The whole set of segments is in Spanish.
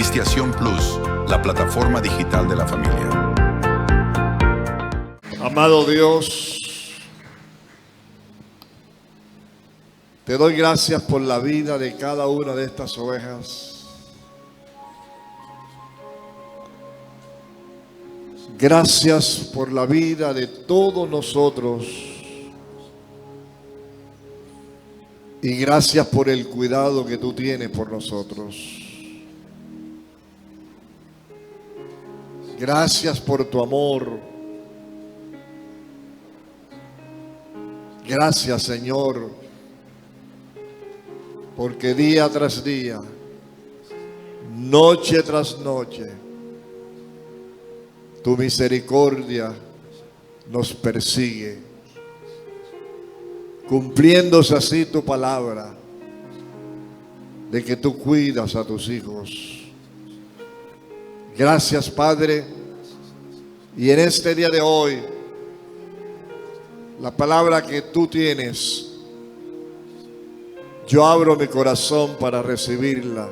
Cristiación Plus, la plataforma digital de la familia. Amado Dios, te doy gracias por la vida de cada una de estas ovejas. Gracias por la vida de todos nosotros. Y gracias por el cuidado que tú tienes por nosotros. Gracias por tu amor. Gracias, Señor, porque día tras día, noche tras noche, tu misericordia nos persigue, cumpliéndose así tu palabra de que tú cuidas a tus hijos. Gracias, Padre, y en este día de hoy, la palabra que tú tienes, yo abro mi corazón para recibirla,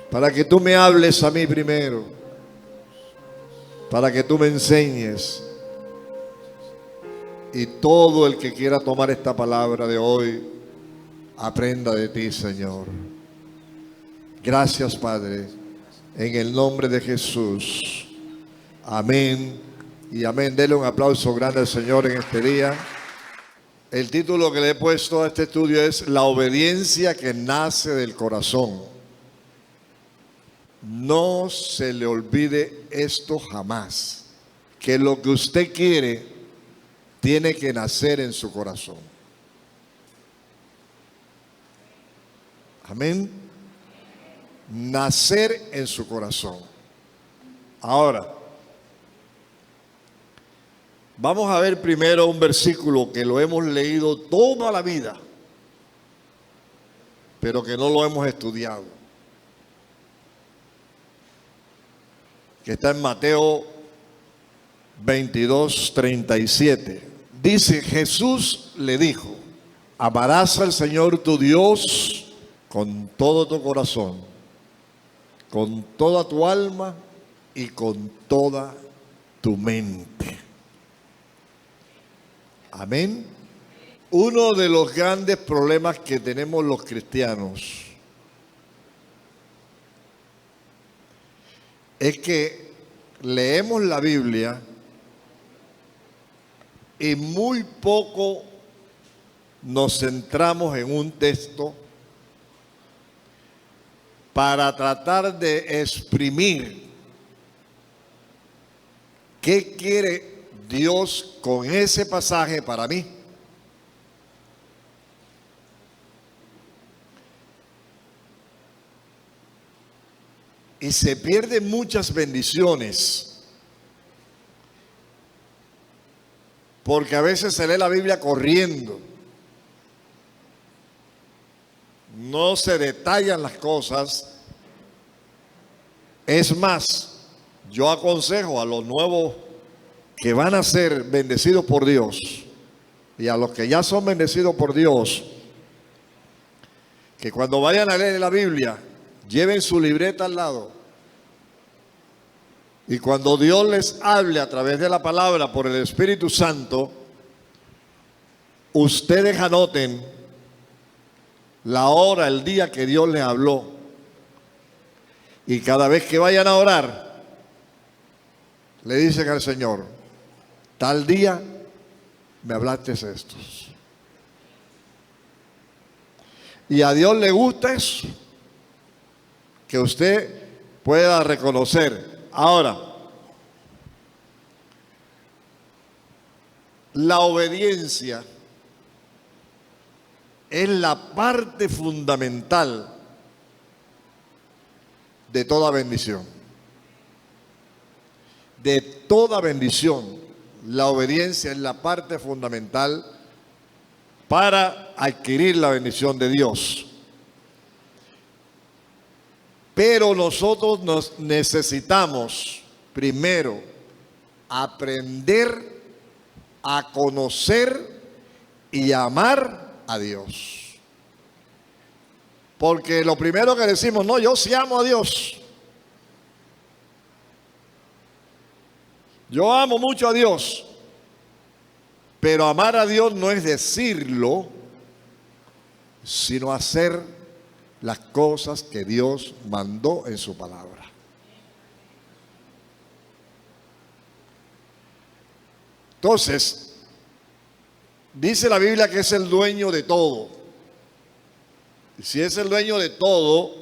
para que tú me hables a mí primero, para que tú me enseñes, y todo el que quiera tomar esta palabra de hoy, aprenda de ti, Señor. Gracias, Padre, en el nombre de Jesús. Amén y amén. Dele un aplauso grande al Señor en este día. El título que le he puesto a este estudio es La obediencia que nace del corazón. No se le olvide esto jamás, que lo que usted quiere tiene que nacer en su corazón. Amén. Nacer en su corazón. Ahora, vamos a ver primero un versículo que lo hemos leído toda la vida, pero que no lo hemos estudiado. Que está en Mateo 22:37. Dice, Jesús le dijo, amarás al Señor tu Dios con todo tu corazón, con toda tu alma y con toda tu mente. Amén. Uno de los grandes problemas que tenemos los cristianos es que leemos la Biblia y muy poco nos centramos en un texto para tratar de exprimir qué quiere Dios con ese pasaje para mí. Y se pierden muchas bendiciones, porque a veces se lee la Biblia corriendo, no se detallan las cosas. Es más, yo aconsejo a los nuevos que van a ser bendecidos por Dios y a los que ya son bendecidos por Dios, que cuando vayan a leer la Biblia, lleven su libreta al lado. Y cuando Dios les hable a través de la palabra por el Espíritu Santo, ustedes anoten la hora, el día que Dios les habló. Y cada vez que vayan a orar, le dicen al Señor, tal día me hablaste esto. Y a Dios le gusta eso, que usted pueda reconocer. Ahora, la obediencia es la parte fundamental de toda bendición. De toda bendición, la obediencia es la parte fundamental para adquirir la bendición de Dios. Pero nosotros nos necesitamos primero aprender a conocer y amar a Dios. Porque lo primero que decimos, no, yo sí amo a Dios. Yo amo mucho a Dios. Pero amar a Dios no es decirlo, sino hacer las cosas que Dios mandó en su palabra. Entonces, dice la Biblia que es el dueño de todo. Y si es el dueño de todo,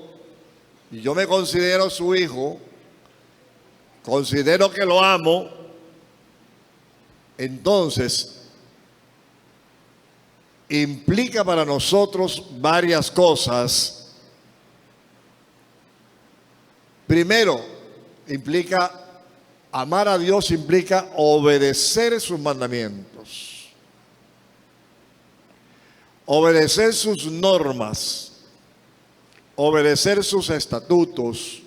y yo me considero su hijo, considero que lo amo, entonces implica para nosotros varias cosas. Primero, amar a Dios implica obedecer sus mandamientos, obedecer sus normas, obedecer sus estatutos,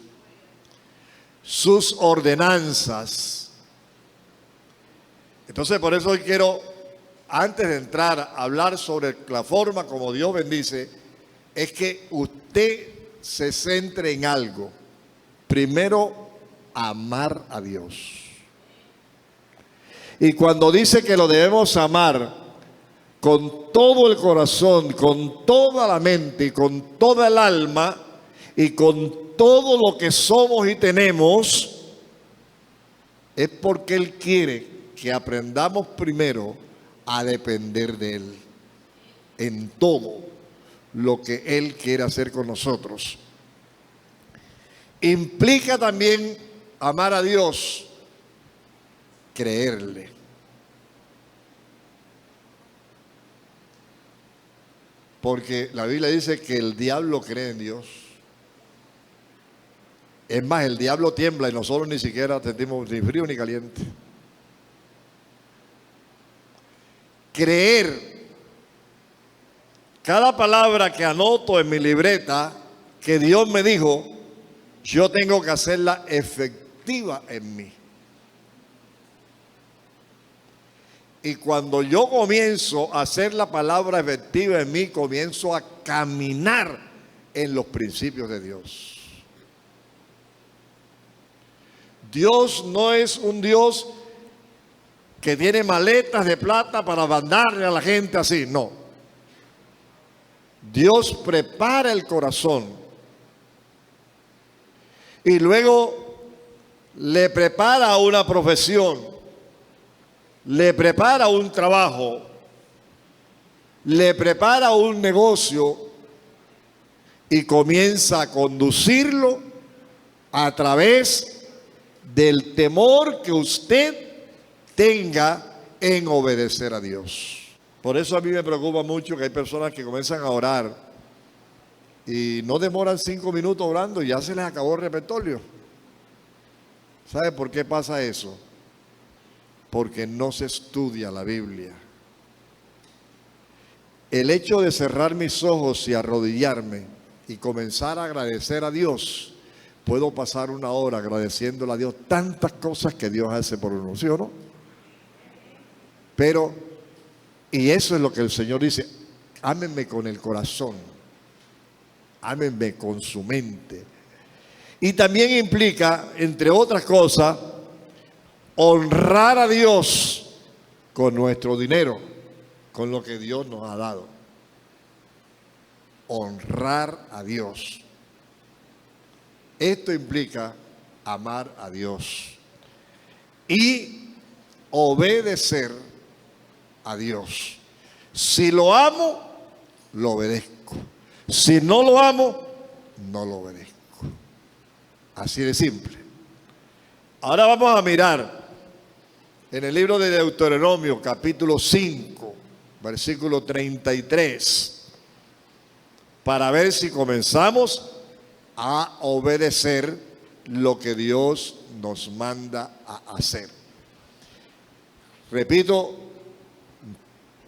sus ordenanzas. Entonces, por eso hoy quiero, antes de entrar a hablar sobre la forma como Dios bendice, es que usted se centre en algo. Primero, amar a Dios. Y cuando dice que lo debemos amar con todo el corazón, con toda la mente y con toda el alma y con todo lo que somos y tenemos, es porque Él quiere que aprendamos primero a depender de Él en todo lo que Él quiere hacer con nosotros. Implica también amar a Dios, creerle. Porque la Biblia dice que el diablo cree en Dios. Es más, el diablo tiembla y nosotros ni siquiera sentimos ni frío ni caliente. Creer. Cada palabra que anoto en mi libreta que Dios me dijo, yo tengo que hacerla efectiva en mí. Y cuando yo comienzo a hacer la palabra efectiva en mí, comienzo a caminar en los principios de Dios. Dios no es un Dios que tiene maletas de plata para mandarle a la gente así, no. Dios prepara el corazón y luego le prepara una profesión, le prepara un trabajo, le prepara un negocio y comienza a conducirlo a través del temor que usted tenga en obedecer a Dios. Por eso a mí me preocupa mucho que hay personas que comienzan a orar y no demoran 5 minutos orando y ya se les acabó el repertorio. ¿Sabe por qué pasa eso? Porque no se estudia la Biblia. El hecho de cerrar mis ojos y arrodillarme y comenzar a agradecer a Dios, puedo pasar 1 hora agradeciéndole a Dios tantas cosas que Dios hace por uno, ¿sí o no? Pero, y eso es lo que el Señor dice, ámenme con el corazón, ámenme con su mente. Y también implica, entre otras cosas, honrar a Dios con nuestro dinero, con lo que Dios nos ha dado. Honrar a Dios. Esto implica amar a Dios y obedecer a Dios. Si lo amo, lo obedezco. Si no lo amo, no lo obedezco. Así de simple. Ahora vamos a mirar en el libro de Deuteronomio, capítulo 5, versículo 33, para ver si comenzamos a obedecer lo que Dios nos manda a hacer. Repito,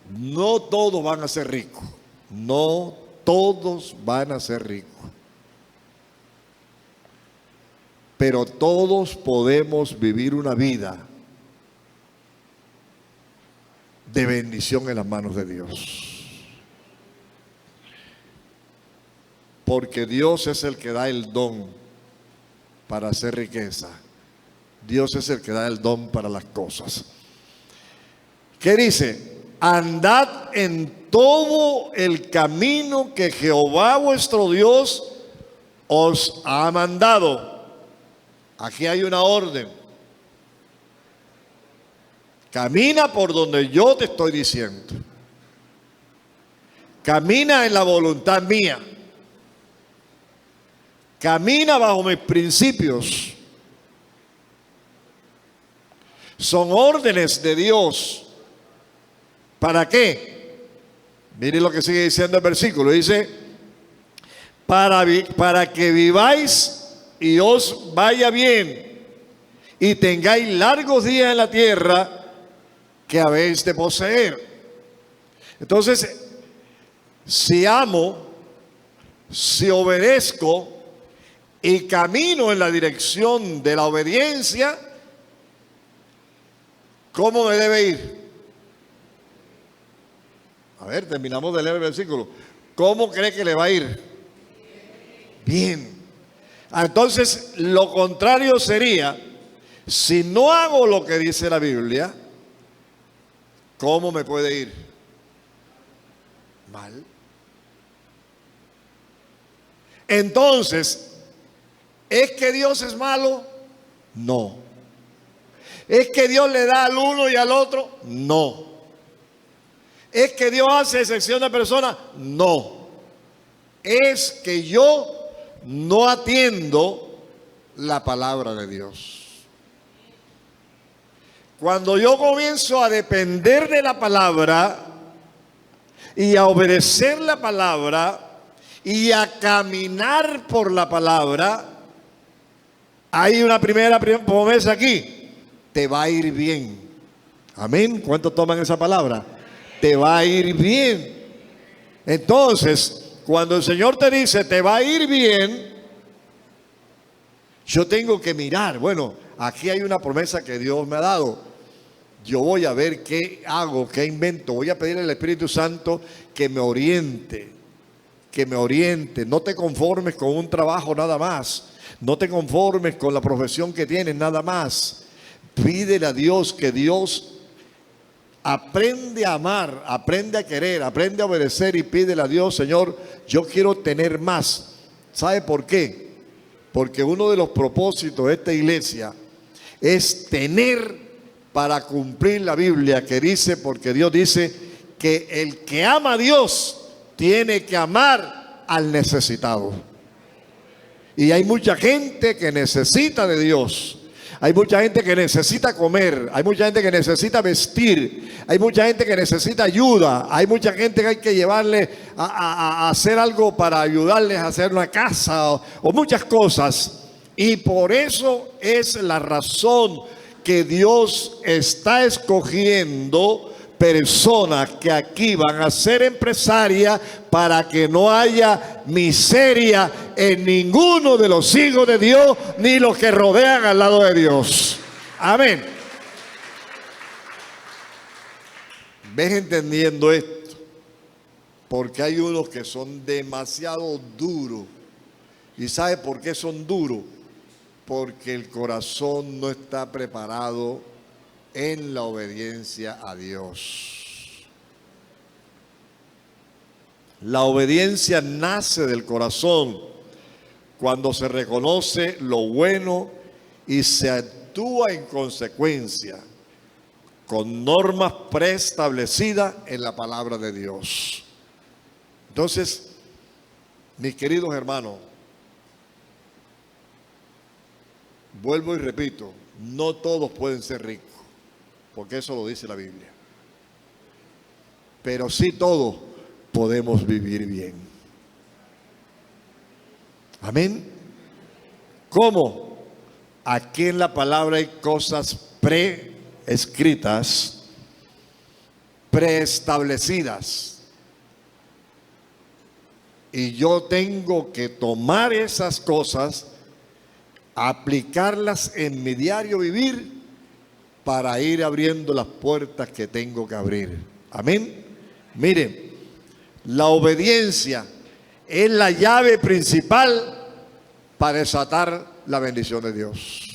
no todos van a ser ricos, no todos van a ser ricos, pero todos podemos vivir una vida de bendición en las manos de Dios. porque Dios es el que da el don para hacer riqueza. Dios es el que da el don para las cosas. ¿Qué dice? Andad en todo el camino que Jehová vuestro Dios os ha mandado. Aquí hay una orden. Camina por donde yo te estoy diciendo. Camina en la voluntad mía. Camina bajo mis principios. Son órdenes de Dios. ¿Para qué? Mire lo que sigue diciendo el versículo. Dice, para que viváis y os vaya bien y tengáis largos días en la tierra que habéis de poseer. Entonces, si amo, si obedezco y camino en la dirección de la obediencia, ¿cómo me debe ir? A ver, terminamos de leer el versículo. ¿Cómo cree que le va a ir? Bien. Entonces, lo contrario sería, si no hago lo que dice la Biblia, ¿cómo me puede ir? Mal. Entonces, ¿es que Dios es malo? No. ¿Es que Dios le da al uno y al otro? No. ¿Es que Dios hace excepción de personas? No. Es que yo no atiendo la palabra de Dios. Cuando yo comienzo a depender de la palabra y a obedecer la palabra y a caminar por la palabra, hay una primera promesa aquí: te va a ir bien. Amén. ¿Cuántos toman esa palabra? Te va a ir bien. Entonces, cuando el Señor te dice te va a ir bien, yo tengo que mirar, bueno, aquí hay una promesa que Dios me ha dado. Yo voy a ver qué hago, qué invento. Voy a pedirle al Espíritu Santo que me oriente, que me oriente. No te conformes con un trabajo nada más. No te conformes con la profesión que tienes nada más. Pídele a Dios que Dios aprende a amar, aprende a querer, aprende a obedecer y pídele a Dios, Señor, yo quiero tener más. ¿Sabe por qué? Porque uno de los propósitos de esta iglesia es tener para cumplir la Biblia que dice, porque Dios dice que el que ama a Dios tiene que amar al necesitado. Y hay mucha gente que necesita de Dios. Hay mucha gente que necesita comer, hay mucha gente que necesita vestir, hay mucha gente que necesita ayuda, hay mucha gente que hay que llevarle a hacer algo para ayudarles a hacer una casa o muchas cosas. Y por eso es la razón que Dios está escogiendo personas que aquí van a ser empresarias para que no haya miseria en ninguno de los hijos de Dios ni los que rodean al lado de Dios. Amén. ¿Ves entendiendo esto? Porque hay unos que son demasiado duros. ¿Y sabe por qué son duros? Porque el corazón no está preparado en la obediencia a Dios. La obediencia nace del corazón cuando se reconoce lo bueno y se actúa en consecuencia con normas preestablecidas en la palabra de Dios. Entonces, mis queridos hermanos, vuelvo y repito, no todos pueden ser ricos, porque eso lo dice la Biblia. Pero sí todos podemos vivir bien. Amén. ¿Cómo? Aquí en la palabra hay cosas preescritas, preestablecidas. Y yo tengo que tomar esas cosas, aplicarlas en mi diario vivir para ir abriendo las puertas que tengo que abrir. Amén. Miren, la obediencia es la llave principal para desatar la bendición de Dios.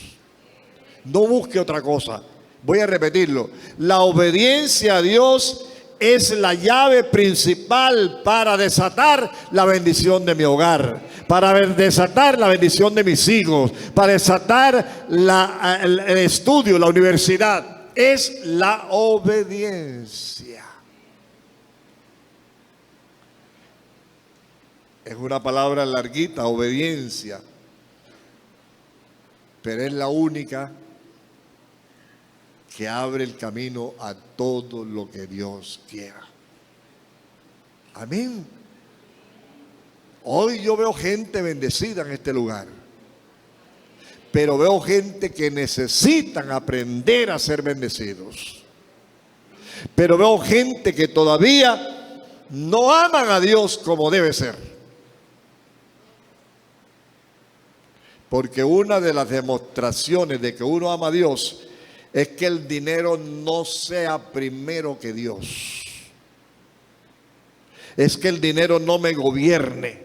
No busque otra cosa. Voy a repetirlo. La obediencia a Dios es la llave principal para desatar la bendición de mi hogar, para desatar la bendición de mis hijos, para desatar el estudio, la universidad. Es la obediencia. Es una palabra larguita, obediencia, pero es la única que abre el camino a todo lo que Dios quiera. Amén. Hoy yo veo gente bendecida en este lugar, pero veo gente que necesitan aprender a ser bendecidos. Pero veo gente que todavía no aman a Dios como debe ser. Porque una de las demostraciones de que uno ama a Dios es que el dinero no sea primero que Dios. Es que el dinero no me gobierne.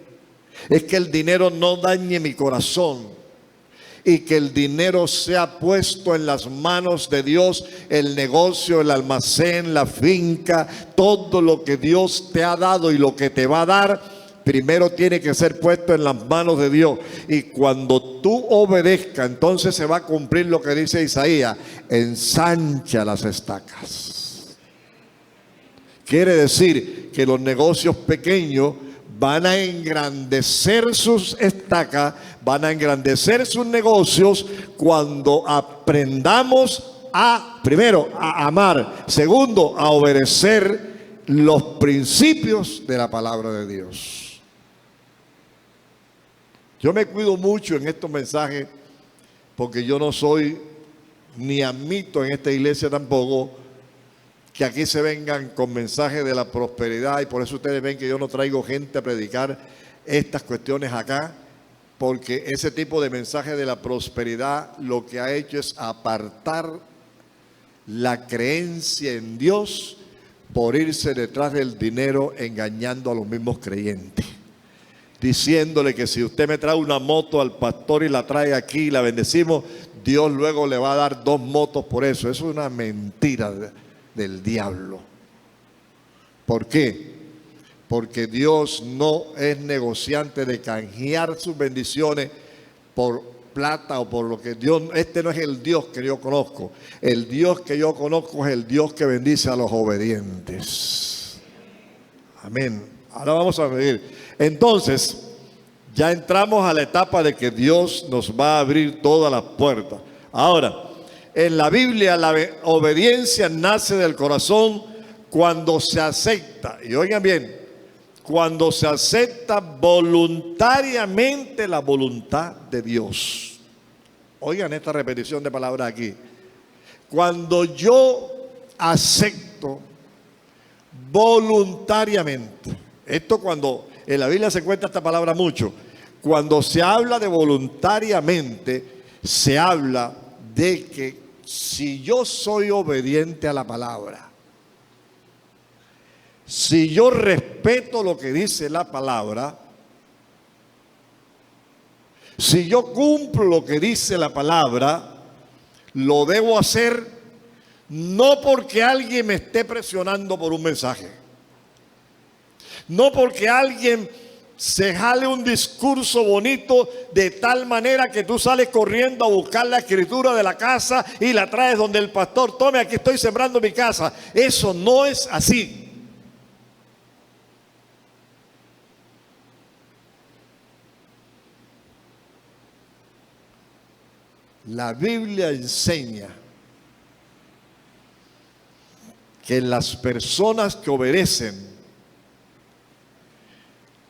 Es que el dinero no dañe mi corazón. Y que el dinero sea puesto en las manos de Dios, el negocio, el almacén, la finca, todo lo que Dios te ha dado y lo que te va a dar, primero tiene que ser puesto en las manos de Dios. Y cuando tú obedezcas, entonces se va a cumplir lo que dice Isaías: ensancha las estacas. Quiere decir que los negocios pequeños van a engrandecer sus estacas, van a engrandecer sus negocios cuando aprendamos primero, a amar. Segundo, a obedecer los principios de la palabra de Dios. Yo me cuido mucho en estos mensajes porque yo no soy ni admito en esta iglesia tampoco que aquí se vengan con mensajes de la prosperidad, y por eso ustedes ven que yo no traigo gente a predicar estas cuestiones acá, porque ese tipo de mensaje de la prosperidad lo que ha hecho es apartar la creencia en Dios por irse detrás del dinero, engañando a los mismos creyentes, diciéndole que si usted me trae una moto al pastor y la trae aquí y la bendecimos, Dios luego le va a dar 2 motos por eso. Eso es una mentira del diablo. ¿Por qué? Porque Dios no es negociante de canjear sus bendiciones por plata o por lo que Dios. Este no es el Dios que yo conozco. El Dios que yo conozco es el Dios que bendice a los obedientes. Amén. Ahora vamos a ver. Entonces, ya entramos a la etapa de que Dios nos va a abrir todas las puertas. Ahora, en la Biblia la obediencia nace del corazón cuando se acepta, y oigan bien, cuando se acepta voluntariamente la voluntad de Dios. Oigan esta repetición de palabras aquí. Cuando yo acepto voluntariamente. Esto cuando en la Biblia se encuentra esta palabra mucho. Cuando se habla de voluntariamente, se habla de que si yo soy obediente a la palabra, si yo respeto lo que dice la palabra, si yo cumplo lo que dice la palabra, lo debo hacer no porque alguien me esté presionando por un mensaje, no porque alguien se jale un discurso bonito de tal manera que tú sales corriendo a buscar la escritura de la casa y la traes donde el pastor. Tome, aquí estoy sembrando mi casa. Eso no es así. La Biblia enseña que las personas que obedecen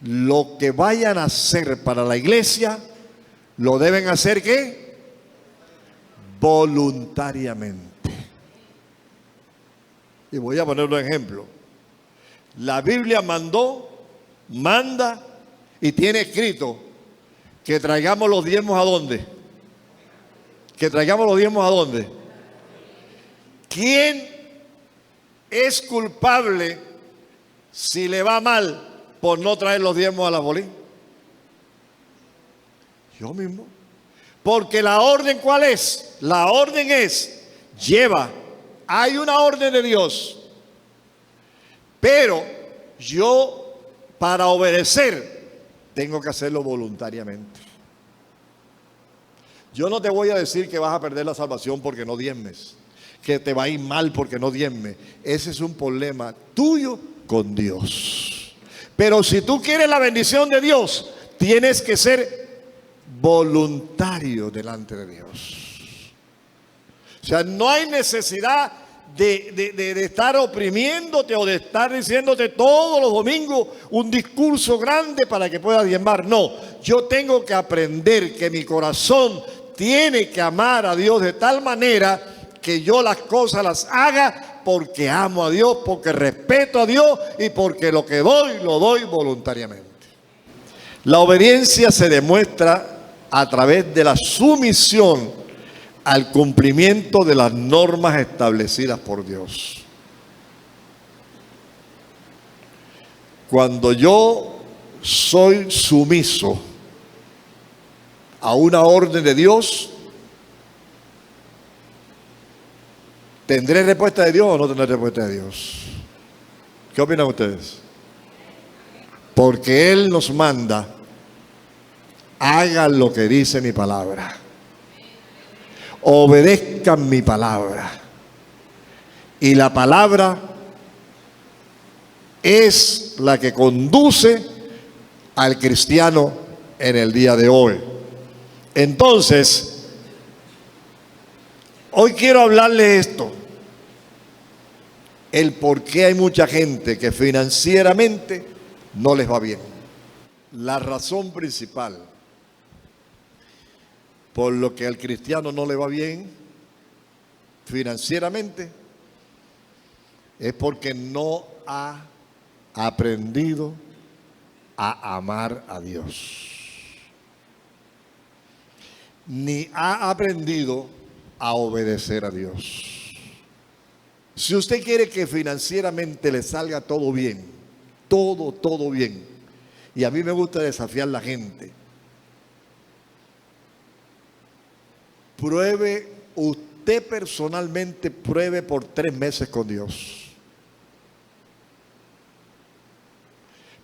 lo que vayan a hacer para la iglesia, lo deben hacer ¿qué? Voluntariamente. Y voy a poner un ejemplo. La Biblia manda y tiene escrito que traigamos los diezmos ¿a dónde? Que traigamos los diezmos ¿a dónde? ¿Quién es culpable si le va mal por no traer los diezmos a la bolín? Yo mismo. Porque la orden, ¿cuál es? La orden es, lleva. Hay una orden de Dios. Pero yo, para obedecer, tengo que hacerlo voluntariamente. Yo no te voy a decir que vas a perder la salvación porque no diezmes, que te va a ir mal porque no diezmes. Ese es un problema tuyo con Dios. Pero si tú quieres la bendición de Dios, tienes que ser voluntario delante de Dios. O sea, no hay necesidad de estar oprimiéndote o de estar diciéndote todos los domingos un discurso grande para que puedas diezmar. No, yo tengo que aprender que mi corazón tiene que amar a Dios de tal manera que yo las cosas las haga porque amo a Dios, porque respeto a Dios y porque lo que doy, lo doy voluntariamente. La obediencia se demuestra a través de la sumisión al cumplimiento de las normas establecidas por Dios. Cuando yo soy sumiso a una orden de Dios, ¿tendré respuesta de Dios o no tendré respuesta de Dios? ¿Qué opinan ustedes? Porque Él nos manda, hagan lo que dice mi palabra. Obedezcan mi palabra. Y la palabra es la que conduce al cristiano en el día de hoy. Entonces, hoy quiero hablarle esto. El por qué hay mucha gente que financieramente no les va bien. La razón principal por lo que al cristiano no le va bien financieramente es porque no ha aprendido a amar a Dios, ni ha aprendido a obedecer a Dios. Si usted quiere que financieramente le salga todo bien, todo bien, y a mí me gusta desafiar a la gente, pruebe, usted personalmente pruebe por 3 meses con Dios.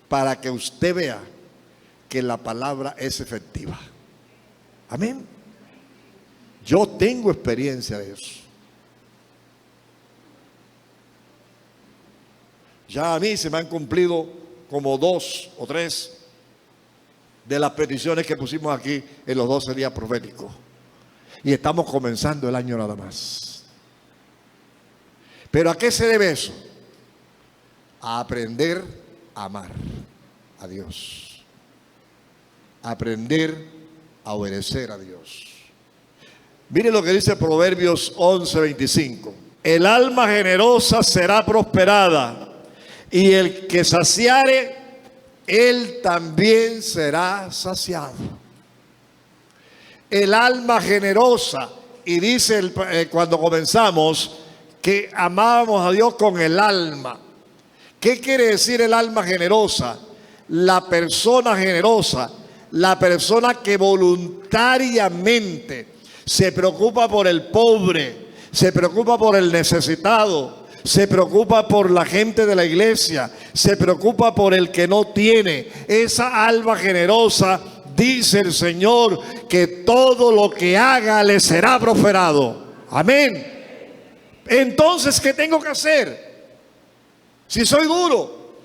Para que usted vea que la palabra es efectiva. Amén. Yo tengo experiencia de eso. Ya a mí se me han cumplido como 2 o 3 de las peticiones que pusimos aquí en los 12 días proféticos. Y estamos comenzando el año nada más. ¿Pero a qué se debe eso? A aprender a amar a Dios. A aprender a obedecer a Dios. Mire lo que dice Proverbios 11:25. El alma generosa será prosperada, y el que saciare, él también será saciado. El alma generosa, y dice cuando comenzamos que amábamos a Dios con el alma. ¿Qué quiere decir el alma generosa? La persona generosa, la persona que voluntariamente se preocupa por el pobre, se preocupa por el necesitado, se preocupa por la gente de la iglesia, se preocupa por el que no tiene. Esa alma generosa, dice el Señor, que todo lo que haga le será prosperado. Amén. Entonces, ¿qué tengo que hacer? Si soy duro,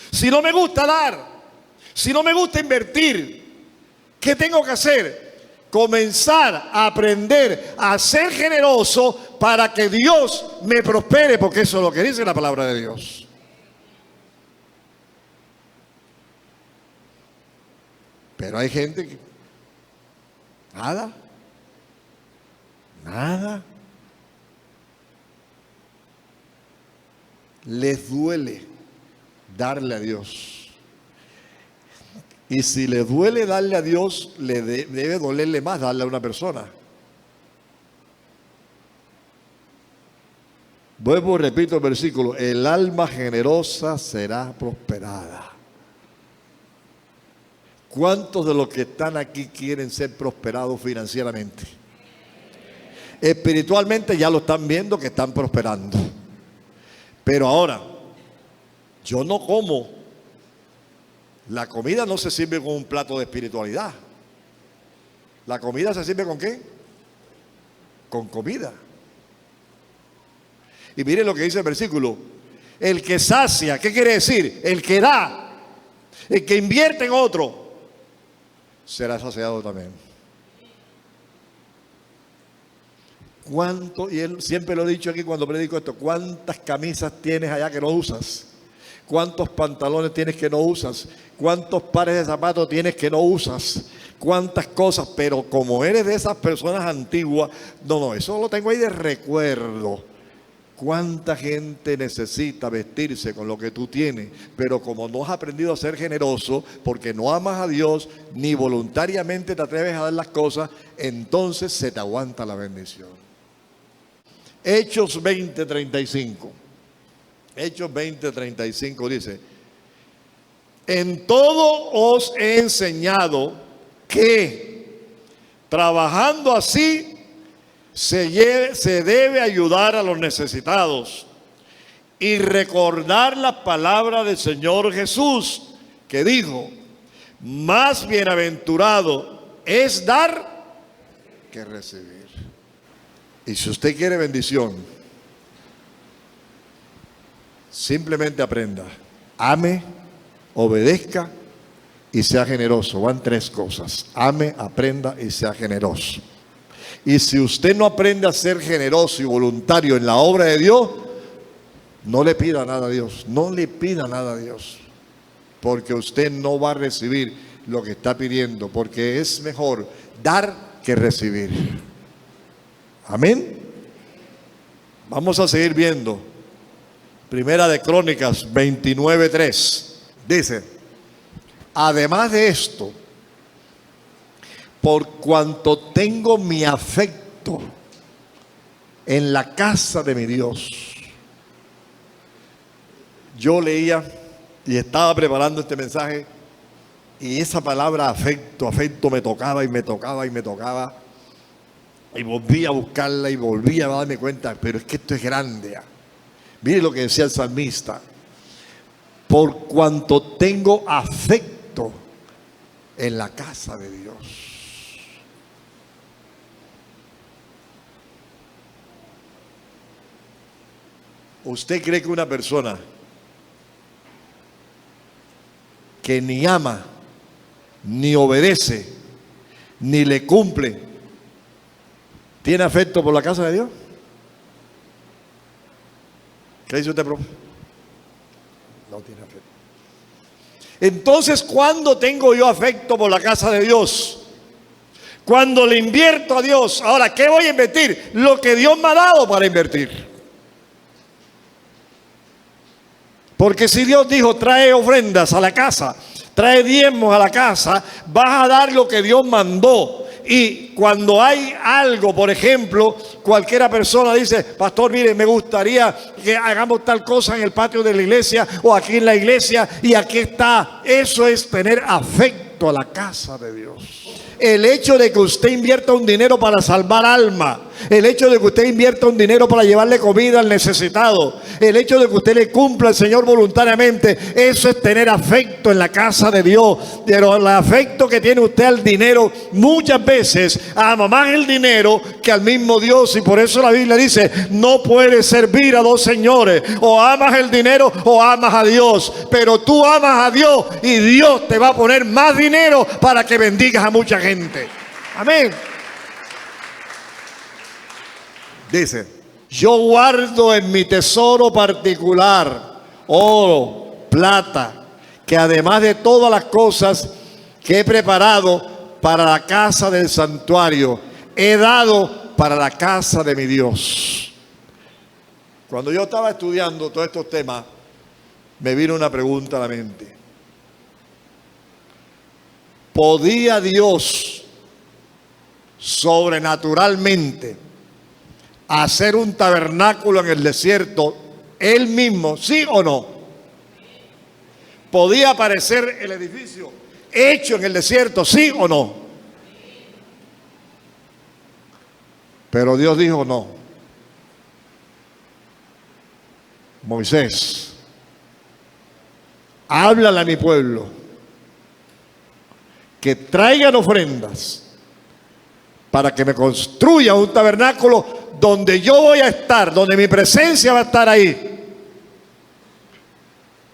si no me gusta dar, si no me gusta invertir, ¿qué tengo que hacer? Comenzar a aprender a ser generoso para que Dios me prospere, porque eso es lo que dice la palabra de Dios. Pero hay gente que nada. Les duele darle a Dios. Y si le duele darle a Dios, le debe dolerle más darle a una persona. Vuelvo y repito el versículo: el alma generosa será prosperada. ¿Cuántos de los que están aquí quieren ser prosperados financieramente? Espiritualmente ya lo están viendo que están prosperando. Pero ahora, yo no como. La comida no se sirve con un plato de espiritualidad. La comida se sirve ¿con qué? Con comida. Y miren lo que dice el versículo. El que sacia, ¿qué quiere decir? El que da, el que invierte en otro, será saciado también. ¿Cuánto? Y él siempre lo he dicho aquí cuando predico esto. ¿Cuántas camisas tienes allá que no usas? ¿Cuántos pantalones tienes que no usas? ¿Cuántos pares de zapatos tienes que no usas? ¿Cuántas cosas? Pero como eres de esas personas antiguas, no, eso lo tengo ahí de recuerdo. ¿Cuánta gente necesita vestirse con lo que tú tienes? Pero como no has aprendido a ser generoso, porque no amas a Dios, ni voluntariamente te atreves a dar las cosas, entonces se te aguanta la bendición. Hechos 20:35. Hechos 20:35 dice: en todo os he enseñado que trabajando así se debe ayudar a los necesitados y recordar la palabra del Señor Jesús, que dijo: más bienaventurado es dar que recibir. Y si usted quiere bendición, simplemente aprenda: ame, obedezca y sea generoso. Van tres cosas: ame, aprenda y sea generoso. Y si usted no aprende a ser generoso y voluntario en la obra de Dios, no le pida nada a Dios. No le pida nada a Dios. Porque usted no va a recibir lo que está pidiendo. Porque es mejor dar que recibir. Amén. Vamos a seguir viendo. Primera de Crónicas 29:3. Dice: además de esto, por cuanto tengo mi afecto en la casa de mi Dios. Yo leía y estaba preparando este mensaje, y esa palabra afecto me tocaba y me tocaba y me tocaba, y volví a buscarla y volví a darme cuenta, pero es que esto es grande. Mire lo que decía el salmista: por cuanto tengo afecto en la casa de Dios. ¿Usted cree que una persona que ni ama, ni obedece, ni le cumple, tiene afecto por la casa de Dios? ¿Qué dice usted, profe? No tiene afecto. Entonces, ¿cuándo tengo yo afecto por la casa de Dios? Cuando le invierto a Dios. Ahora, ¿qué voy a invertir? Lo que Dios me ha dado para invertir. Porque si Dios dijo: trae ofrendas a la casa, trae diezmos a la casa, vas a dar lo que Dios mandó. Y cuando hay algo, por ejemplo, cualquiera persona dice: pastor, mire, me gustaría que hagamos tal cosa en el patio de la iglesia o aquí en la iglesia, y aquí está. Eso es tener afecto a la casa de Dios. El hecho de que usted invierta un dinero para salvar alma, el hecho de que usted invierta un dinero para llevarle comida al necesitado, el hecho de que usted le cumpla al Señor voluntariamente, eso es tener afecto en la casa de Dios. Pero el afecto que tiene usted al dinero, muchas veces ama más el dinero que al mismo Dios. Y por eso la Biblia dice: no puedes servir a dos señores, o amas el dinero o amas a Dios. Pero tú amas a Dios y Dios te va a poner más dinero para que bendigas a mucha gente. Amén. Dice: yo guardo en mi tesoro particular oro, plata, que además de todas las cosas que he preparado para la casa del santuario, he dado para la casa de mi Dios. Cuando yo estaba estudiando todos estos temas, me vino una pregunta a la mente: ¿podía Dios sobrenaturalmente hacer un tabernáculo en el desierto él mismo, sí o no? ¿Podía aparecer el edificio hecho en el desierto, ¿sí o no? Pero Dios dijo no. Moisés, háblale a mi pueblo que traigan ofrendas para que me construya un tabernáculo donde yo voy a estar, donde mi presencia va a estar ahí.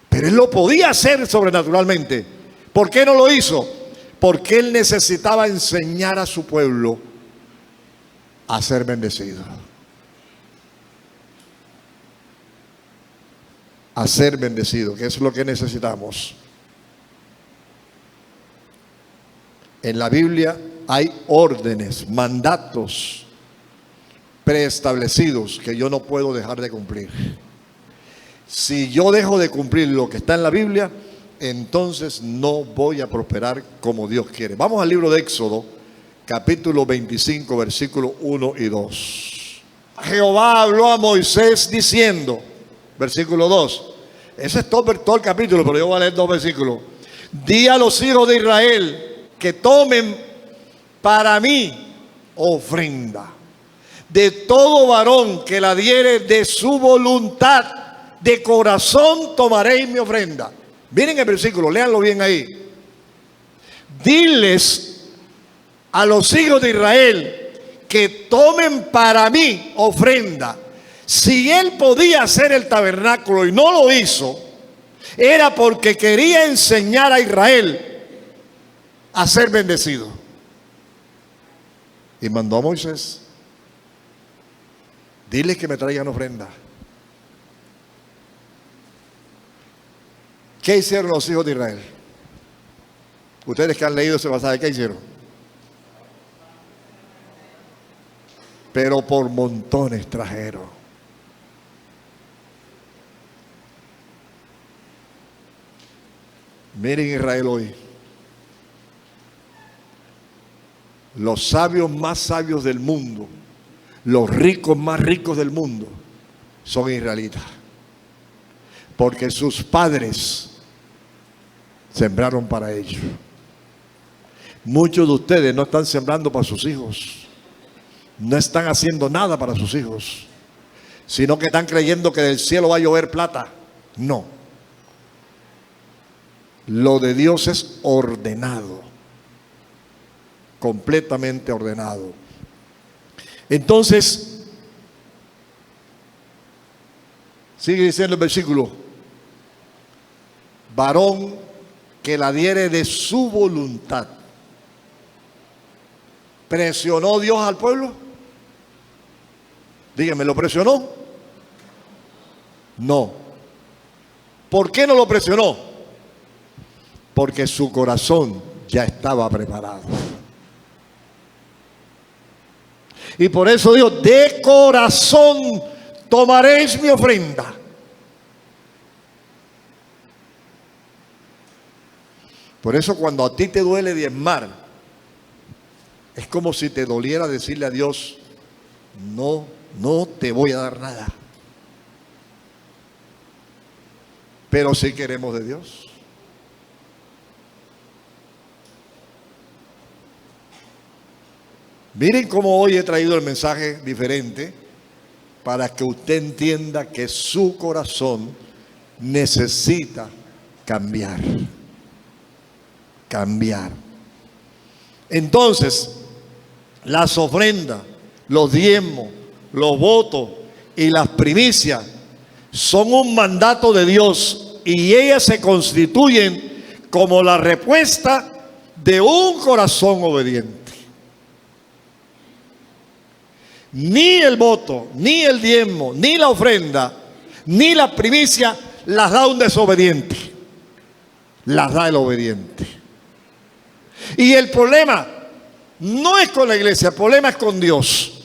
Pero él lo podía hacer sobrenaturalmente. ¿Por qué no lo hizo? Porque él necesitaba enseñar a su pueblo a ser bendecido. A ser bendecido, que es lo que necesitamos. En la Biblia hay órdenes, mandatos preestablecidos que yo no puedo dejar de cumplir. Si yo dejo de cumplir lo que está en la Biblia, entonces no voy a prosperar como Dios quiere. Vamos al libro de Éxodo, capítulo 25, versículos 1 y 2. Jehová habló a Moisés diciendo, versículo 2. Ese es todo el capítulo, pero yo voy a leer 2 versículos. Di a los hijos de Israel que tomen para mí ofrenda de todo varón que la diere de su voluntad, de corazón tomaréis mi ofrenda. Miren el versículo, léanlo bien ahí. Diles a los hijos de Israel que tomen para mí ofrenda. Si él podía hacer el tabernáculo y no lo hizo, era porque quería enseñar a Israel a ser bendecido. Y mandó a Moisés, diles que me traigan ofrenda. ¿Qué hicieron los hijos de Israel? Ustedes que han leído ese pasaje, ¿qué hicieron? Pero por montones trajeron. Miren Israel hoy. Los sabios más sabios del mundo, los ricos más ricos del mundo, son israelitas. Porque sus padres sembraron para ellos. Muchos de ustedes no están sembrando para sus hijos. No están haciendo nada para sus hijos. Sino que están creyendo que del cielo va a llover plata. No. Lo de Dios es ordenado. Completamente ordenado. Entonces, sigue diciendo el versículo, varón que la diere de su voluntad. ¿Presionó Dios al pueblo? Dígame, ¿lo presionó? No. ¿Por qué no lo presionó? Porque su corazón ya estaba preparado. Y por eso dijo, de corazón tomaréis mi ofrenda. Por eso cuando a ti te duele diezmar, es como si te doliera decirle a Dios, no te voy a dar nada. Pero sí queremos de Dios. Miren cómo hoy he traído el mensaje diferente para que usted entienda que su corazón necesita cambiar. Cambiar. Entonces, las ofrendas, los diezmos, los votos y las primicias son un mandato de Dios y ellas se constituyen como la respuesta de un corazón obediente. Ni el voto, ni el diezmo, ni la ofrenda, ni la primicia las da un desobediente. Las da el obediente. Y el problema no es con la iglesia, el problema es con Dios.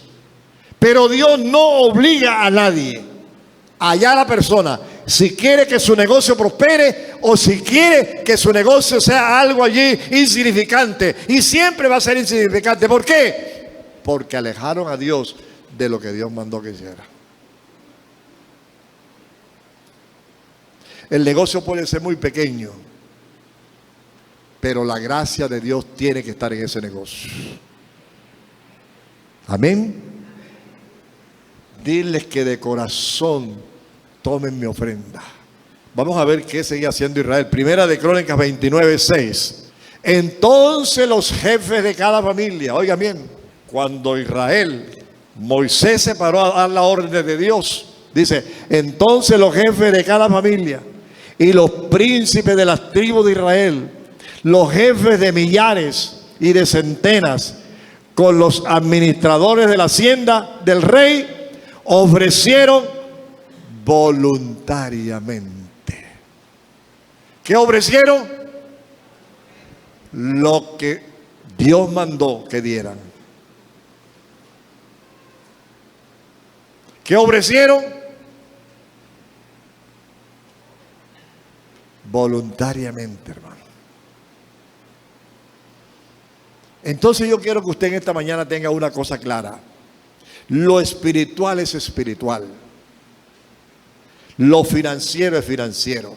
Pero Dios no obliga a nadie. Allá la persona, si quiere que su negocio prospere o si quiere que su negocio sea algo allí insignificante. Y siempre va a ser insignificante. ¿Por qué? Porque alejaron a Dios de lo que Dios mandó que hiciera. El negocio puede ser muy pequeño, pero la gracia de Dios tiene que estar en ese negocio. Amén. Diles que de corazón tomen mi ofrenda. Vamos a ver qué seguía haciendo Israel. Primera de Crónicas 29:6. Entonces los jefes de cada familia, oigan bien, cuando Moisés se paró a dar la orden de Dios, dice, entonces los jefes de cada familia y los príncipes de las tribus de Israel, los jefes de millares y de centenas, con los administradores de la hacienda del rey, ofrecieron voluntariamente. ¿Qué ofrecieron? Lo que Dios mandó que dieran. ¿Qué ofrecieron? Voluntariamente, hermano. Entonces yo quiero que usted en esta mañana tenga una cosa clara. Lo espiritual es espiritual. Lo financiero es financiero.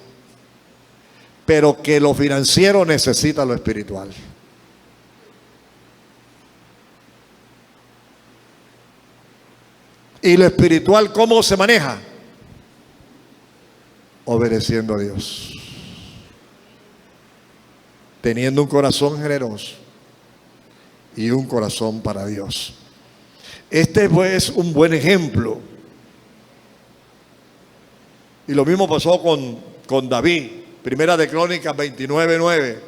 Pero que lo financiero necesita lo espiritual. Y lo espiritual, ¿cómo se maneja? Obedeciendo a Dios. Teniendo un corazón generoso y un corazón para Dios. Este es un buen ejemplo. Y lo mismo pasó con David. Primera de Crónicas 29:9.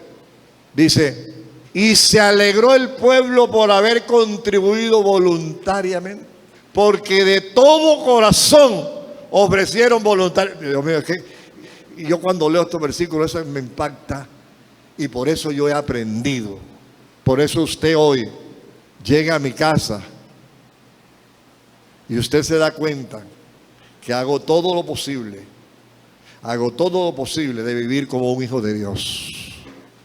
Dice, y se alegró el pueblo por haber contribuido voluntariamente, porque de todo corazón ofrecieron voluntariamente. Dios mío, es que yo cuando leo estos versículos eso me impacta, y por eso yo he aprendido. Por eso usted hoy llega a mi casa y usted se da cuenta que hago todo lo posible de vivir como un hijo de Dios,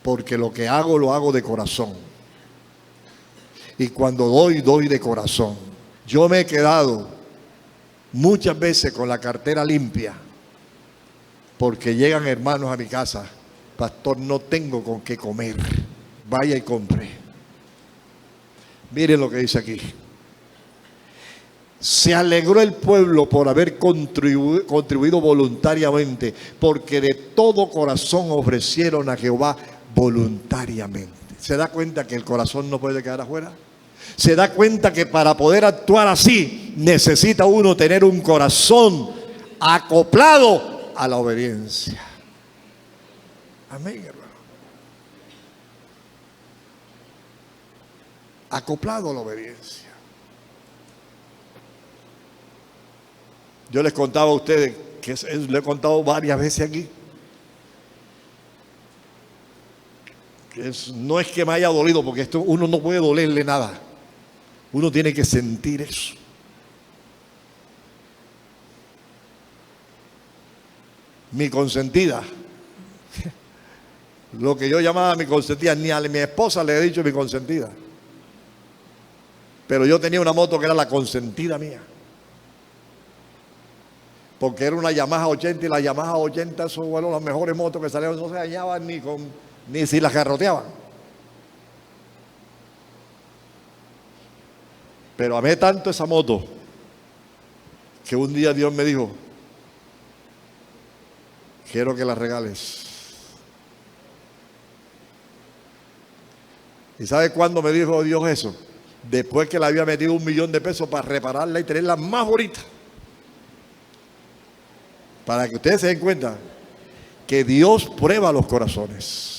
porque lo que hago lo hago de corazón, y cuando doy de corazón. Yo me he quedado muchas veces con la cartera limpia porque llegan hermanos a mi casa, pastor, no tengo con qué comer, vaya y compre. Miren lo que dice aquí. Se alegró el pueblo por haber contribuido voluntariamente, porque de todo corazón ofrecieron a Jehová voluntariamente. ¿Se da cuenta que el corazón no puede quedar afuera? ¿Se da cuenta que para poder actuar así necesita uno tener un corazón acoplado a la obediencia? Amén, hermano. Acoplado a la obediencia. Yo les contaba a ustedes, que lo he contado varias veces aquí, que no es que me haya dolido, porque esto uno no puede dolerle nada. Uno tiene que sentir eso. Mi consentida, lo que yo llamaba mi consentida, ni a mi esposa le he dicho mi consentida, pero yo tenía una moto que era la consentida mía, porque era una Yamaha 80, y la Yamaha 80, eso fueron las mejores motos que salieron, no se dañaban ni si las garroteaban. Pero amé tanto esa moto que un día Dios me dijo, quiero que la regales. ¿Y sabe cuándo me dijo Dios eso? Después que le había metido $1.000.000 para repararla y tenerla más bonita. Para que ustedes se den cuenta que Dios prueba los corazones.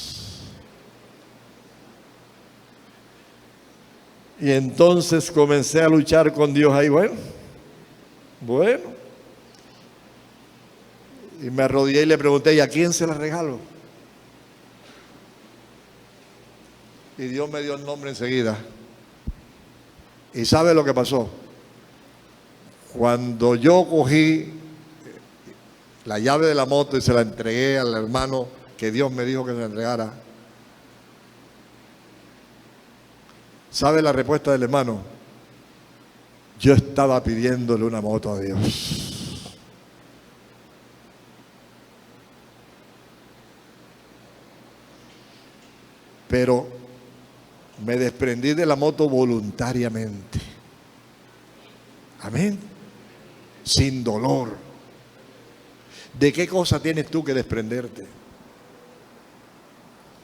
Y entonces comencé a luchar con Dios ahí, bueno. Y me arrodillé y le pregunté, ¿y a quién se la regalo? Y Dios me dio el nombre enseguida. ¿Y sabe lo que pasó? Cuando yo cogí la llave de la moto y se la entregué al hermano que Dios me dijo que se la entregara, ¿sabe la respuesta del hermano? Yo estaba pidiéndole una moto a Dios. pero me desprendí de la moto voluntariamente. Amén. Sin dolor. ¿De qué cosa tienes tú que desprenderte?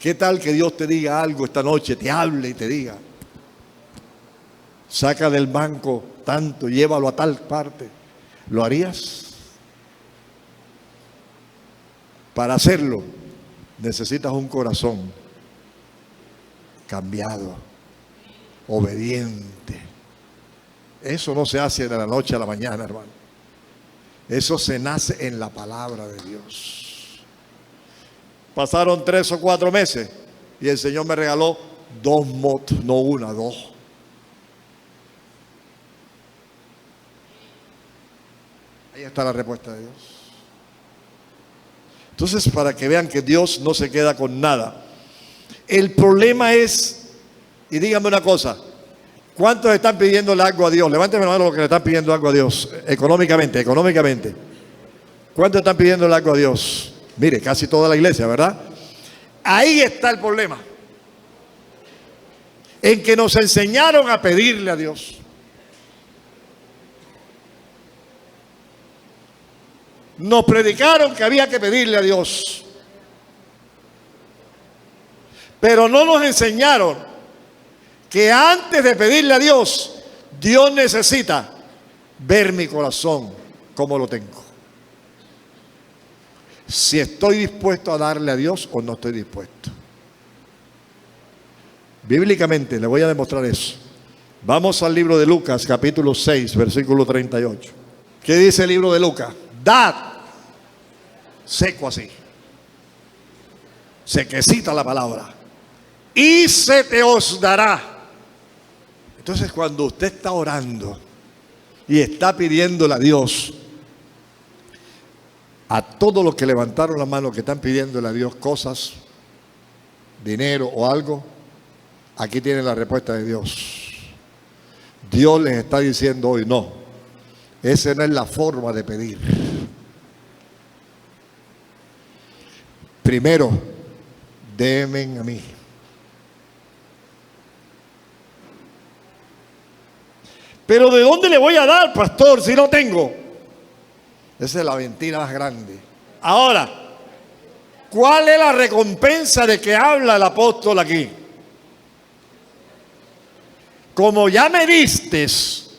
¿Qué tal que Dios te diga algo esta noche, te hable y te diga: saca del banco tanto, llévalo a tal parte? ¿Lo harías? Para hacerlo necesitas un corazón cambiado, obediente. Eso no se hace de la noche a la mañana, hermano. Eso se nace en la palabra de Dios. Pasaron 3 o 4 meses y el Señor me regaló 2 motos, no una, 2. Ahí está la respuesta de Dios. Entonces, para que vean que Dios no se queda con nada. El problema es, y díganme una cosa, ¿cuántos están pidiéndole algo a Dios? Levánteme la mano los que le están pidiendo algo a Dios, económicamente. ¿Cuántos están pidiéndole algo a Dios? Mire, casi toda la iglesia, ¿verdad? Ahí está el problema. En que nos enseñaron a pedirle a Dios. Nos predicaron que había que pedirle a Dios. Pero no nos enseñaron que antes de pedirle a Dios, Dios necesita ver mi corazón como lo tengo. Si estoy dispuesto a darle a Dios o no estoy dispuesto. Bíblicamente le voy a demostrar eso. Vamos al libro de Lucas, capítulo 6, versículo 38. ¿Qué dice el libro de Lucas? Dad, seco así, sequecita la palabra, y se te os dará. Entonces, cuando usted está orando y está pidiéndole a Dios, a todos los que levantaron la mano que están pidiéndole a Dios cosas, dinero o algo, aquí tienen la respuesta de Dios. Dios les está diciendo hoy: no, esa no es la forma de pedir. Primero, denme a mí. Pero ¿de dónde le voy a dar, pastor, si no tengo? Esa es la mentira más grande. Ahora, ¿cuál es la recompensa de que habla el apóstol aquí? Como ya me distes,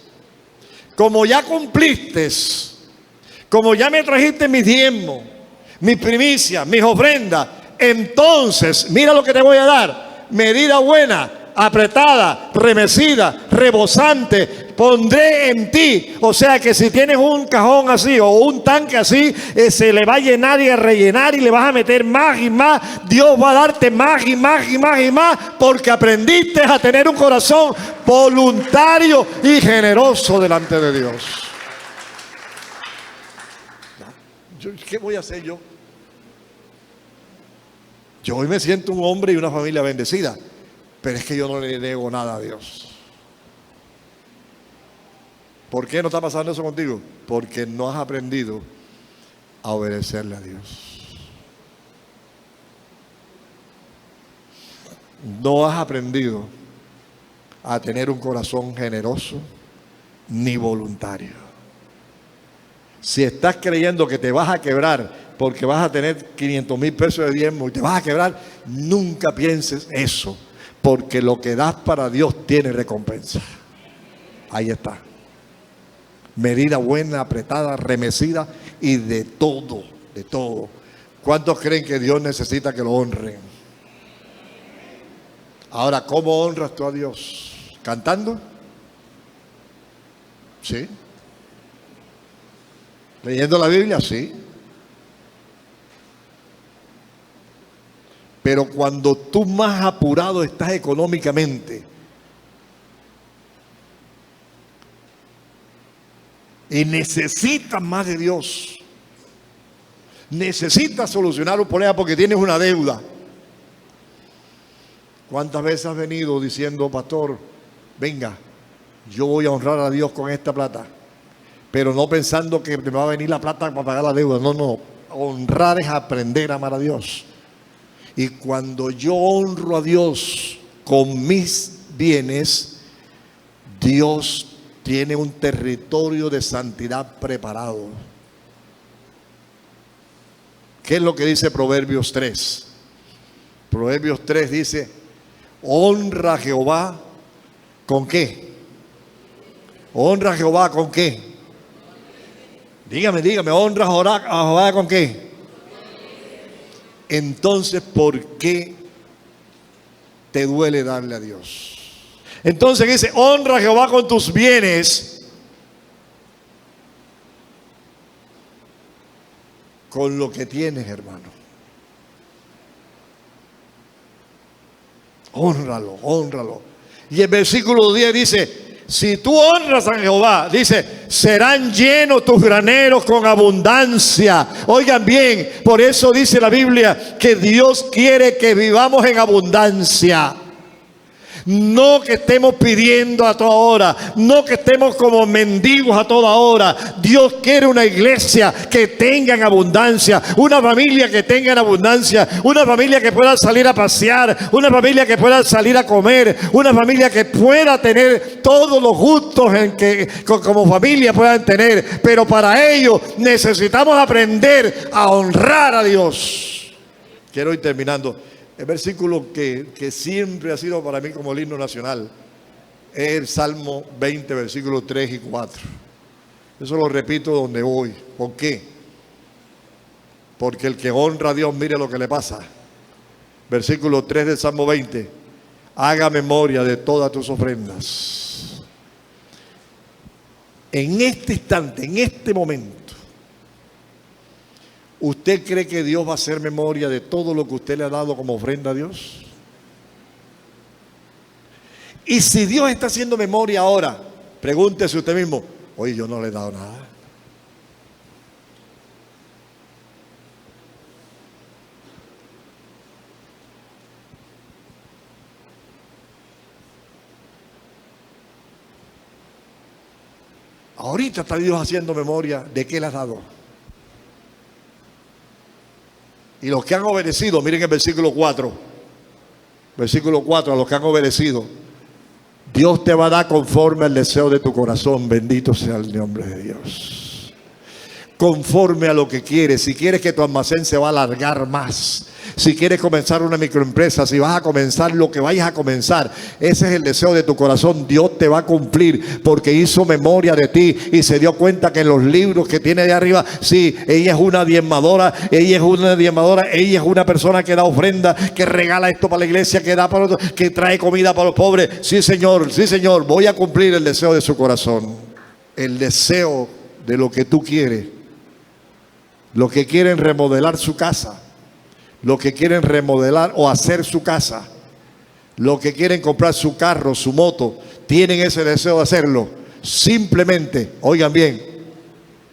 como ya cumpliste, como ya me trajiste mis diezmos, mis primicias, mis ofrendas, entonces mira lo que te voy a dar: medida buena, apretada, remecida, rebosante, pondré en ti. O sea que si tienes un cajón así o un tanque así, se le va a llenar y a rellenar y le vas a meter más y más. Dios va a darte más y más y más y más, porque aprendiste a tener un corazón voluntario y generoso delante de Dios. ¿Qué voy a hacer yo? Yo hoy me siento un hombre y una familia bendecida, pero es que yo no le debo nada a Dios. ¿Por qué no está pasando eso contigo? Porque no has aprendido a obedecerle a Dios. No has aprendido a tener un corazón generoso ni voluntario. Si estás creyendo que te vas a quebrar porque vas a tener 500,000 pesos de diezmo y te vas a quebrar, nunca pienses eso, porque lo que das para Dios tiene recompensa. Ahí está. Medida buena, apretada, remecida y de todo, de todo. ¿Cuántos creen que Dios necesita que lo honren? Ahora, ¿cómo honras tú a Dios? ¿Cantando? Sí. ¿Leyendo la Biblia? Sí. Pero cuando tú más apurado estás económicamente y necesitas más de Dios, necesitas solucionar un problema porque tienes una deuda. ¿Cuántas veces has venido diciendo: pastor, venga, yo voy a honrar a Dios con esta plata? Pero no pensando que me va a venir la plata para pagar la deuda. No, no. Honrar es aprender a amar a Dios. Y cuando yo honro a Dios con mis bienes, Dios tiene un territorio de santidad preparado. ¿Qué es lo que dice Proverbios 3? Proverbios 3 dice: honra a Jehová ¿con qué? Honra a Jehová ¿con qué? Dígame, honra a Jehová ¿con qué? Entonces, ¿por qué te duele darle a Dios? Entonces dice: honra a Jehová con tus bienes, con lo que tienes, hermano. Hónralo, hónralo. Y el versículo 10 dice: si tú honras a Jehová, dice, serán llenos tus graneros con abundancia. Oigan bien, por eso dice la Biblia que Dios quiere que vivamos en abundancia. No que estemos pidiendo a toda hora, no que estemos como mendigos a toda hora. Dios quiere una iglesia que tenga en abundancia, una familia que tenga en abundancia, una familia que pueda salir a pasear, una familia que pueda salir a comer, una familia que pueda tener todos los gustos en que como familia puedan tener. Pero para ello necesitamos aprender a honrar a Dios. Quiero ir terminando. El versículo que siempre ha sido para mí como el himno nacional es el Salmo 20, versículos 3 y 4. Eso lo repito donde voy. ¿Por qué? Porque el que honra a Dios, mire lo que le pasa. Versículo 3 del Salmo 20: haga memoria de todas tus ofrendas. En este instante, en este momento, ¿usted cree que Dios va a hacer memoria de todo lo que usted le ha dado como ofrenda a Dios? Y si Dios está haciendo memoria ahora, pregúntese usted mismo: oye, yo no le he dado nada. Ahorita está Dios haciendo memoria de qué le has dado. Y los que han obedecido, miren el versículo 4. Versículo 4, a los que han obedecido, Dios te va a dar conforme al deseo de tu corazón. Bendito sea el nombre de Dios. Conforme a lo que quieres. Si quieres que tu almacén se va a alargar más, si quieres comenzar una microempresa, si vas a comenzar lo que vayas a comenzar, ese es el deseo de tu corazón. Dios te va a cumplir porque hizo memoria de ti y se dio cuenta que en los libros que tiene de arriba, sí, ella es una diezmadora, ella es una persona que da ofrenda, que regala esto para la iglesia, que da para otro, que trae comida para los pobres. Sí, Señor, voy a cumplir el deseo de su corazón. El deseo de lo que tú quieres. Los que quieren remodelar su casa, los que quieren remodelar o hacer su casa, los que quieren comprar su carro, su moto, tienen ese deseo de hacerlo. Simplemente, oigan bien,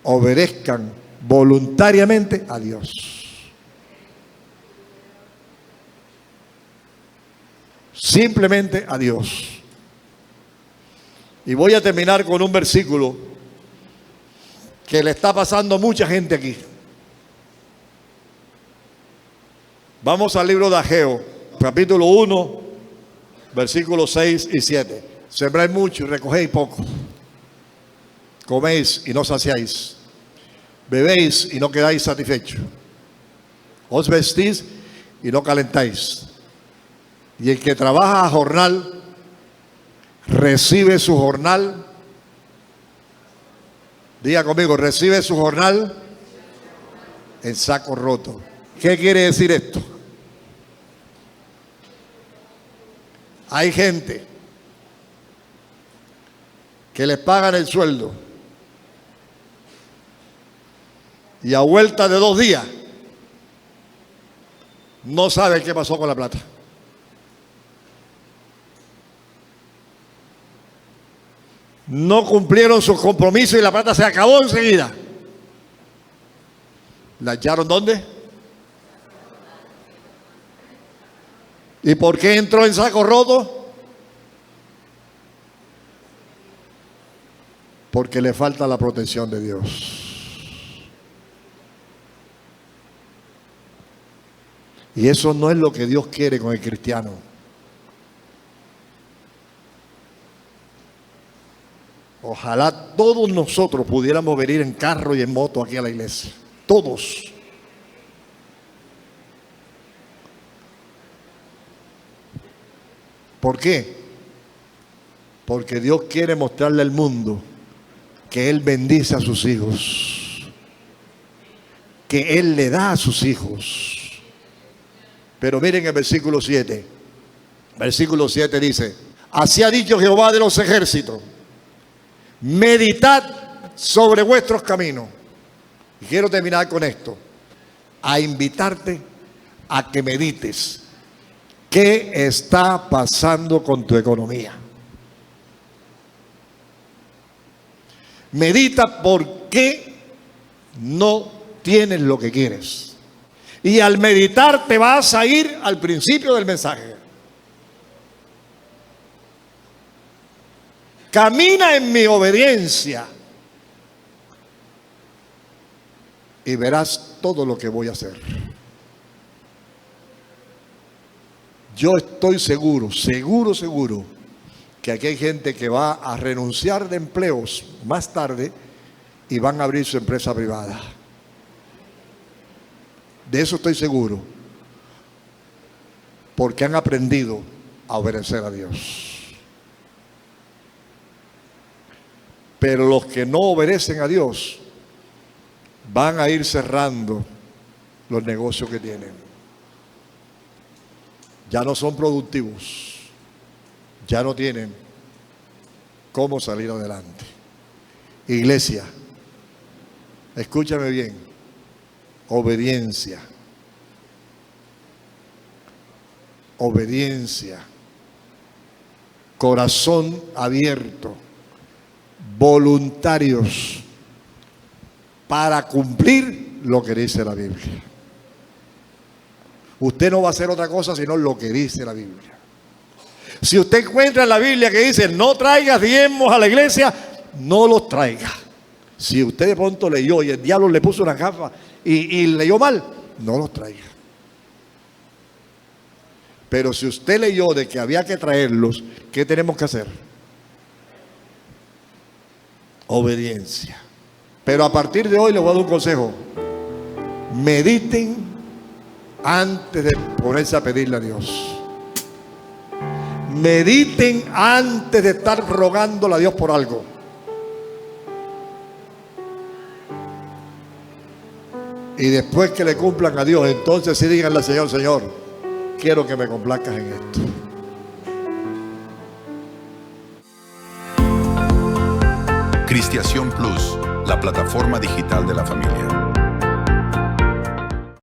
obedezcan voluntariamente a Dios. Simplemente a Dios. Y voy a terminar con un versículo que le está pasando a mucha gente aquí. Vamos al libro de Ageo, capítulo 1, versículos 6 y 7. Sembráis mucho y recogéis poco. Coméis y no saciáis. Bebéis y no quedáis satisfechos. Os vestís y no calentáis. Y el que trabaja a jornal, recibe su jornal. Diga conmigo: recibe su jornal en saco roto. ¿Qué quiere decir esto? Hay gente que les pagan el sueldo y a vuelta de 2 días no sabe qué pasó con la plata. No cumplieron sus compromisos y la plata se acabó enseguida. ¿La echaron dónde? ¿Y por qué entró en saco roto? Porque le falta la protección de Dios. Y eso no es lo que Dios quiere con el cristiano. Ojalá todos nosotros pudiéramos venir en carro y en moto aquí a la iglesia. Todos. ¿Por qué? Porque Dios quiere mostrarle al mundo que Él bendice a sus hijos, que Él le da a sus hijos. Pero miren el versículo 7. Versículo 7 dice: así ha dicho Jehová de los ejércitos, meditad sobre vuestros caminos. Y quiero terminar con esto, a invitarte a que medites qué está pasando con tu economía. Medita por qué no tienes lo que quieres. Y al meditar te vas a ir al principio del mensaje. Camina en mi obediencia y verás todo lo que voy a hacer. Yo estoy seguro que aquí hay gente que va a renunciar de empleos más tarde y van a abrir su empresa privada. De eso estoy seguro, porque han aprendido a obedecer a Dios. Pero los que no obedecen a Dios van a ir cerrando los negocios que tienen. Ya no son productivos, ya no tienen cómo salir adelante. Iglesia, escúchame bien, obediencia, obediencia, corazón abierto, voluntarios para cumplir lo que dice la Biblia. Usted no va a hacer otra cosa sino lo que dice la Biblia. Si usted encuentra en la Biblia que dice no traigas diezmos a la iglesia, no los traiga. Si usted de pronto leyó y el diablo le puso una gafa y leyó mal, no los traiga. Pero si usted leyó de que había que traerlos, ¿qué tenemos que hacer? Obediencia. Pero a partir de hoy les voy a dar un consejo. Mediten antes de ponerse a pedirle a Dios. Mediten antes de estar rogándole a Dios por algo. Y después que le cumplan a Dios, entonces sí díganle al Señor: Señor, quiero que me complazcas en esto. Cristiación Plus, la plataforma digital de la familia.